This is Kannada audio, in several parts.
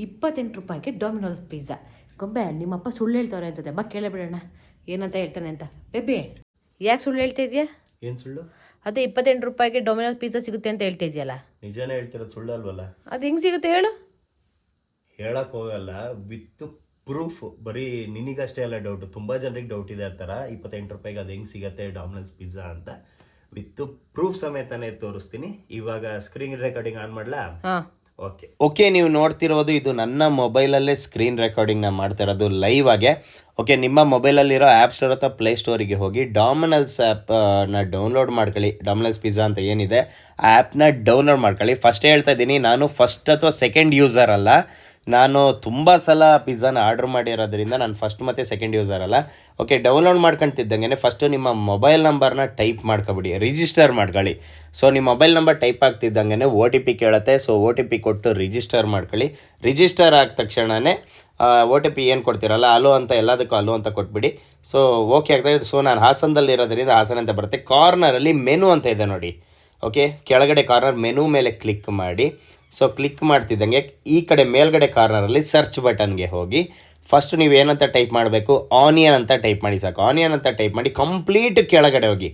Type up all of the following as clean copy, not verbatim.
₹28ಗೆ ಡೊಮಿನೋಸ್ ಪಿಜ್ಜಾ. ಗೊಂಬೆ ನಿಮ್ಮಪ್ಪ ಸುಳ್ಳು ಹೇಳ್ತವ್ರೆ ಅನ್ಸುತ್ತೆ. ಬಾ ಕೇಳಬಿಡೋಣ ಏನಂತ ಹೇಳ್ತಾನೆ ಅಂತ. ಬೇಬಿ ಯಾಕೆ ಸುಳ್ಳು ಹೇಳ್ತಾ ಇದೆಯಾ? ಏನು ಸುಳ್ಳು? ಅದೇ ₹28ಗೆ ಡೊಮಿನೋಸ್ ಪಿಜ್ಜಾ ಸಿಗುತ್ತೆ ಅಂತ ಹೇಳ್ತಾ ಇದೆಯಲ್ಲ. ನಿಜಾನೇ ಹೇಳ್ತಿರೋದು, ಸುಳ್ಳು ಅಲ್ವಲ್ಲ? ಅದು ಹೆಂಗೆ ಸಿಗುತ್ತೆ ಹೇಳು? ಹೇಳಕ್ ಹೋಗಲ್ಲ, ವಿತ್ ಪ್ರೂಫ್. ಬರೀ ನಿನಗಷ್ಟೇ ಅಲ್ಲ ಡೌಟ್, ತುಂಬಾ ಜನರಿಗೆ ಡೌಟ್ ಇದೆ ಆ ಥರ. ₹28 ಅದು ಹೆಂಗೆ ಸಿಗತ್ತೆ ಡಾಮಿನೋಸ್ ಪಿಜ್ಜಾ ಅಂತ. ವಿತ್ ಪ್ರೂಫ್ ಸಮೇತನೇ ತೋರಿಸ್ತೀನಿ. ಇವಾಗ ಸ್ಕ್ರೀನ್ ರೆಕಾರ್ಡಿಂಗ್ ಆನ್ ಮಾಡ್ಲಾ? ಓಕೆ, ನೀವು ನೋಡ್ತಿರೋದು ಇದು ನನ್ನ ಮೊಬೈಲಲ್ಲೇ ಸ್ಕ್ರೀನ್ ರೆಕಾರ್ಡಿಂಗ್ನ ಮಾಡ್ತಾ ಇರೋದು ಲೈವ್ ಆಗಿ. ಓಕೆ, ನಿಮ್ಮ ಮೊಬೈಲಲ್ಲಿರೋ ಆ್ಯಪ್ ಸ್ಟೋರ್ ಅಥವಾ ಪ್ಲೇಸ್ಟೋರಿಗೆ ಹೋಗಿ ಡಾಮಿನಲ್ಸ್ ಆ್ಯಪ್ನ ಡೌನ್ಲೋಡ್ ಮಾಡ್ಕೊಳ್ಳಿ. ಡಾಮಿನಲ್ಸ್ ಪಿಜ್ಜಾ ಅಂತ ಏನಿದೆ ಆ ಆ್ಯಪ್ನ ಡೌನ್ಲೋಡ್ ಮಾಡ್ಕೊಳ್ಳಿ. ಫಸ್ಟೇ ಹೇಳ್ತಾ ಇದ್ದೀನಿ, ನಾನು ಫಸ್ಟ್ ಅಥವಾ ಸೆಕೆಂಡ್ ಯೂಸರ್ ಅಲ್ಲ. ನಾನು ತುಂಬ ಸಲ ಪಿಜ್ಜಾನ ಆರ್ಡ್ರ್ ಮಾಡಿರೋದ್ರಿಂದ ನಾನು ಫಸ್ಟ್ ಮತ್ತು ಸೆಕೆಂಡ್ ಯೂಸರ್ ಅಲ್ಲ. ಓಕೆ, ಡೌನ್ಲೋಡ್ ಮಾಡ್ಕೊತಿದ್ದಂಗೆ ಫಸ್ಟು ನಿಮ್ಮ ಮೊಬೈಲ್ ನಂಬರ್ನ ಟೈಪ್ ಮಾಡ್ಕೊಬಿಡಿ, ರಿಜಿಸ್ಟರ್ ಮಾಡ್ಕೊಳ್ಳಿ. ಸೊ ನಿಮ್ಮ ಮೊಬೈಲ್ ನಂಬರ್ ಟೈಪ್ ಆಗ್ತಿದ್ದಂಗೆ OTP ಕೇಳುತ್ತೆ. ಸೊ OTP ಕೊಟ್ಟು ರಿಜಿಸ್ಟರ್ ಮಾಡ್ಕೊಳ್ಳಿ. ರಿಜಿಸ್ಟರ್ ಆದ ತಕ್ಷಣವೇ OTP ಏನು ಕೊಡ್ತೀರಲ್ಲ, ಅಲೋ ಅಂತ ಎಲ್ಲದಕ್ಕೂ ಅಲೋ ಅಂತ ಕೊಟ್ಬಿಡಿ. ಸೊ ಓಕೆ ಆಗ್ತದೆ. ಸೊ ನಾನು ಹಾಸನದಲ್ಲಿರೋದ್ರಿಂದ ಹಾಸನ ಅಂತ ಬರುತ್ತೆ. ಕಾರ್ನರಲ್ಲಿ ಮೆನು ಅಂತ ಇದೆ ನೋಡಿ. ಓಕೆ, ಕೆಳಗಡೆ ಕಾರ್ನರ್ ಮೆನು ಮೇಲೆ ಕ್ಲಿಕ್ ಮಾಡಿ. ಸೊ ಕ್ಲಿಕ್ ಮಾಡ್ತಿದ್ದಂಗೆ ಈ ಕಡೆ ಮೇಲ್ಗಡೆ ಕಾರ್ನರಲ್ಲಿ ಸರ್ಚ್ ಬಟನ್ಗೆ ಹೋಗಿ ಫಸ್ಟ್ ನೀವು ಏನಂತ ಟೈಪ್ ಮಾಡಬೇಕು, ಆನಿಯನ್ ಅಂತ ಟೈಪ್ ಮಾಡಿ ಸಾಕು. ಆನಿಯನ್ ಅಂತ ಟೈಪ್ ಮಾಡಿ ಕಂಪ್ಲೀಟ್ ಕೆಳಗಡೆ ಹೋಗಿ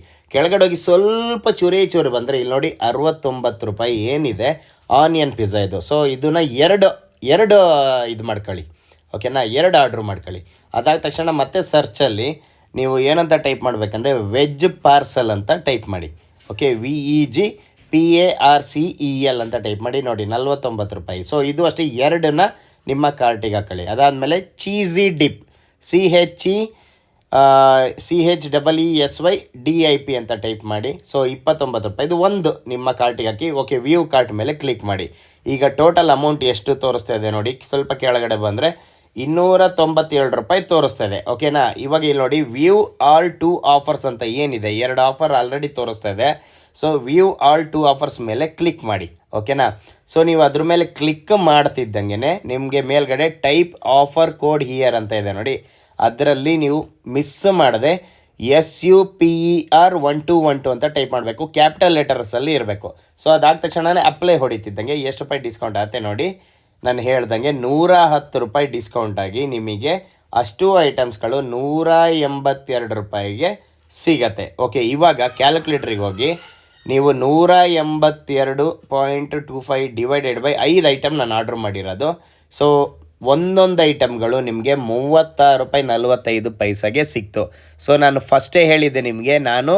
ಸ್ವಲ್ಪ ಚೂರಿ ಬಂದರೆ ಇಲ್ಲಿ ನೋಡಿ ₹69 ಏನಿದೆ ಆನಿಯನ್ ಪಿಜ್ಜಾ ಇದು. ಸೊ ಇದನ್ನು ಎರಡು ಇದು ಮಾಡ್ಕೊಳ್ಳಿ. ಓಕೆನಾ, 2 ಆರ್ಡ್ರ್ ಮಾಡ್ಕೊಳ್ಳಿ. ಅದಾದ ತಕ್ಷಣ ಮತ್ತೆ ಸರ್ಚಲ್ಲಿ ನೀವು ಏನಂತ ಟೈಪ್ ಮಾಡಬೇಕಂದ್ರೆ ವೆಜ್ ಪಾರ್ಸಲ್ ಅಂತ ಟೈಪ್ ಮಾಡಿ. ಓಕೆ, VEGPARCEL ಅಂತ ಟೈಪ್ ಮಾಡಿ. ನೋಡಿ ₹49. ಸೊ ಇದು ಅಷ್ಟೇ, 2ನ್ನ ನಿಮ್ಮ ಕಾರ್ಟಿಗೆ ಹಾಕೊಳ್ಳಿ. ಅದಾದಮೇಲೆ ಚೀಸಿ ಡಿಪ್ CHEESYDIP ಅಂತ ಟೈಪ್ ಮಾಡಿ. ಸೊ ₹29 ಇದು ಒಂದು ನಿಮ್ಮ ಕಾರ್ಟಿಗೆ ಹಾಕಿ. ಓಕೆ, ವ್ಯೂ ಕಾರ್ಟ್ ಮೇಲೆ ಕ್ಲಿಕ್ ಮಾಡಿ. ಈಗ ಟೋಟಲ್ ಅಮೌಂಟ್ ಎಷ್ಟು ತೋರಿಸ್ತಾ ಇದೆ ನೋಡಿ, ಸ್ವಲ್ಪ ಕೆಳಗಡೆ ಬಂದರೆ ₹297 ತೋರಿಸ್ತಾ ಇದೆ. ಓಕೆನಾ, ಇವಾಗ ಇಲ್ಲಿ ನೋಡಿ ವ್ಯೂ ಆಲ್ 2 ಆಫರ್ಸ್ ಅಂತ ಏನಿದೆ, 2 ಆಫರ್ ಆಲ್ರೆಡಿ ತೋರಿಸ್ತಾ ಇದೆ. ಸೊ ವ್ಯೂ ಆಲ್ 2 ಆಫರ್ಸ್ ಮೇಲೆ ಕ್ಲಿಕ್ ಮಾಡಿ. ಓಕೆನಾ, ಸೊ ನೀವು ಅದ್ರ ಮೇಲೆ ಕ್ಲಿಕ್ ಮಾಡ್ತಿದ್ದಂಗೆ ನಿಮಗೆ ಮೇಲ್ಗಡೆ ಟೈಪ್ ಆಫರ್ ಕೋಡ್ ಹಿಯರ್ ಅಂತ ಇದೆ ನೋಡಿ. ಅದರಲ್ಲಿ ನೀವು ಮಿಸ್ ಮಾಡದೆ SUPER1212 ಅಂತ ಟೈಪ್ ಮಾಡಬೇಕು. ಕ್ಯಾಪಿಟಲ್ ಲೆಟರ್ಸಲ್ಲಿ ಇರಬೇಕು. ಸೊ ಅದಾದ ತಕ್ಷಣವೇ ಅಪ್ಲೈ ಹೊಡಿತಿದ್ದಂಗೆ ಎಷ್ಟು ರೂಪಾಯಿ ಡಿಸ್ಕೌಂಟ್ ಆಗುತ್ತೆ ನೋಡಿ. ನಾನು ಹೇಳ್ದಂಗೆ ₹110 ಡಿಸ್ಕೌಂಟ್ ಆಗಿ ನಿಮಗೆ ಅಷ್ಟು ಐಟಮ್ಸ್ಗಳು ₹182 ಸಿಗತ್ತೆ. ಓಕೆ, ಇವಾಗ ಕ್ಯಾಲ್ಕುಲೇಟ್ರಿಗೆ ಹೋಗಿ ನೀವು 182.25 ಡಿವೈಡೆಡ್ ಬೈ 5 ಐಟಮ್ ನಾನು ಆರ್ಡ್ರ್ ಮಾಡಿರೋದು. ಸೊ ಒಂದೊಂದು ಐಟಮ್ಗಳು ನಿಮಗೆ ₹36.45 ಸಿಕ್ತು. ಸೊ ನಾನು ಫಸ್ಟೇ ಹೇಳಿದ್ದೆ ನಿಮಗೆ, ನಾನು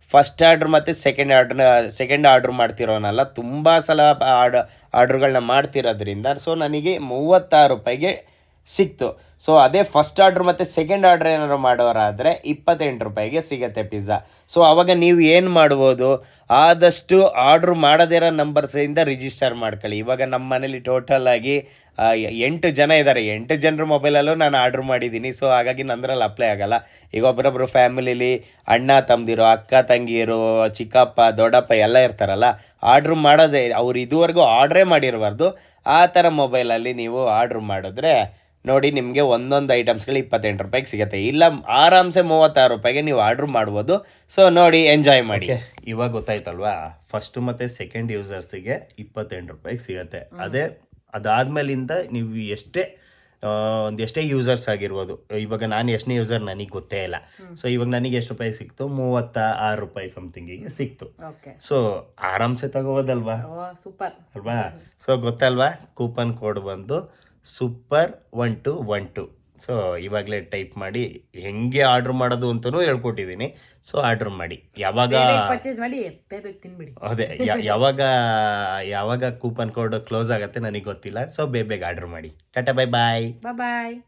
ಫಸ್ಟ್ ಆರ್ಡ್ರ್ ಮತ್ತು ಸೆಕೆಂಡ್ ಆರ್ಡ್ರ್ ಮಾಡ್ತಿರೋನಲ್ಲ, ತುಂಬ ಸಲ ಆರ್ಡ್ರ್ಗಳನ್ನ ಮಾಡ್ತಿರೋದ್ರಿಂದ ಸೊ ನನಗೆ ₹36 ಸಿಕ್ತು. ಸೊ ಅದೇ ಫಸ್ಟ್ ಆರ್ಡ್ರ್ ಮತ್ತು ಸೆಕೆಂಡ್ ಆರ್ಡ್ರ್ ಏನಾದ್ರು ಮಾಡೋರಾದರೆ ₹28 ಸಿಗುತ್ತೆ ಪಿಜ್ಜಾ. ಸೊ ಆವಾಗ ನೀವು ಏನು ಮಾಡ್ಬೋದು, ಆದಷ್ಟು ಆರ್ಡ್ರ್ ಮಾಡದಿರೋ ನಂಬರ್ಸಿಂದ ರಿಜಿಸ್ಟರ್ ಮಾಡ್ಕೊಳ್ಳಿ. ಇವಾಗ ನಮ್ಮ ಮನೇಲಿ ಟೋಟಲ್ ಆಗಿ 8 ಜನ ಇದ್ದಾರೆ. 8 ಜನರ ಮೊಬೈಲಲ್ಲೂ ನಾನು ಆರ್ಡ್ರ್ ಮಾಡಿದ್ದೀನಿ. ಸೊ ಹಾಗಾಗಿ ನಂದ್ರಲ್ಲಿ ಅಪ್ಲೈ ಆಗೋಲ್ಲ. ಈಗ ಒಬ್ಬರೊಬ್ಬರು ಫ್ಯಾಮಿಲಿಲಿ ಅಣ್ಣ ತಮ್ಮದಿರು, ಅಕ್ಕ ತಂಗಿಯರು, ಚಿಕ್ಕಪ್ಪ ದೊಡ್ಡಪ್ಪ ಎಲ್ಲ ಇರ್ತಾರಲ್ಲ, ಆರ್ಡ್ರ್ ಮಾಡೋದೇ ಅವ್ರು ಇದುವರೆಗೂ ಆರ್ಡ್ರೇ ಮಾಡಿರಬಾರ್ದು. ಆ ಥರ ಮೊಬೈಲಲ್ಲಿ ನೀವು ಆರ್ಡ್ರ್ ಮಾಡಿದ್ರೆ ನೋಡಿ ನಿಮಗೆ ಒಂದೊಂದು ಐಟಮ್ಸ್ಗಳು ₹28 ಸಿಗುತ್ತೆ. ಇಲ್ಲ ಆರಾಮ್ಸೆ ₹36 ನೀವು ಆರ್ಡ್ರ್ ಮಾಡ್ಬೋದು. ಸೊ ನೋಡಿ, ಎಂಜಾಯ್ ಮಾಡಿ. ಇವಾಗ ಗೊತ್ತಾಯ್ತಲ್ವಾ, ಫಸ್ಟ್ ಮತ್ತು ಸೆಕೆಂಡ್ ಯೂಸರ್ಸಿಗೆ ₹28 ಸಿಗುತ್ತೆ. ಅದಾದ್ಮೇಲಿಂದ ನೀವು ಎಷ್ಟೇ ಯೂಸರ್ಸ್ ಆಗಿರ್ಬೋದು. ಇವಾಗ ನಾನು ಎಷ್ಟನೇ ಯೂಸರ್ ನನಗೆ ಗೊತ್ತೇ ಇಲ್ಲ. ಸೊ ಇವಾಗ ನನಗೆ ಎಷ್ಟು ರೂಪಾಯಿ ಸಿಕ್ತು, ₹36 ಸಮಥಿಂಗಿಗೆ ಸಿಕ್ತು. ಸೊ ಆರಾಮ್ಸೆ ತಗೋಬೋದಲ್ವಾ? ಸೂಪರ್ ಅಲ್ವಾ? ಸೊ ಗೊತ್ತಲ್ವಾ, ಕೂಪನ್ ಕೋಡ್ ಬಂದು SUPER1212. ಸೊ ಇವಾಗಲೇ ಟೈಪ್ ಮಾಡಿ ಹೆಂಗೆ ಆರ್ಡ್ರ್ ಮಾಡೋದು ಅಂತಲೂ ಹೇಳ್ಕೊಟ್ಟಿದ್ದೀನಿ. ಸೊ ಆರ್ಡ್ರ್ ಮಾಡಿ, ಪರ್ಚೇಸ್ ಮಾಡಿ ತಿನ್ಬಿಡಿ. ಅದೇ ಯಾವಾಗ ಕೂಪನ್ ಕೋಡ್ ಕ್ಲೋಸ್ ಆಗುತ್ತೆ ನನಗೆ ಗೊತ್ತಿಲ್ಲ. ಸೊ ಬೇಗ ಆರ್ಡ್ರ್ ಮಾಡಿ. ಟಾಟಾ, ಬಾಯ್ ಬಾಯ್.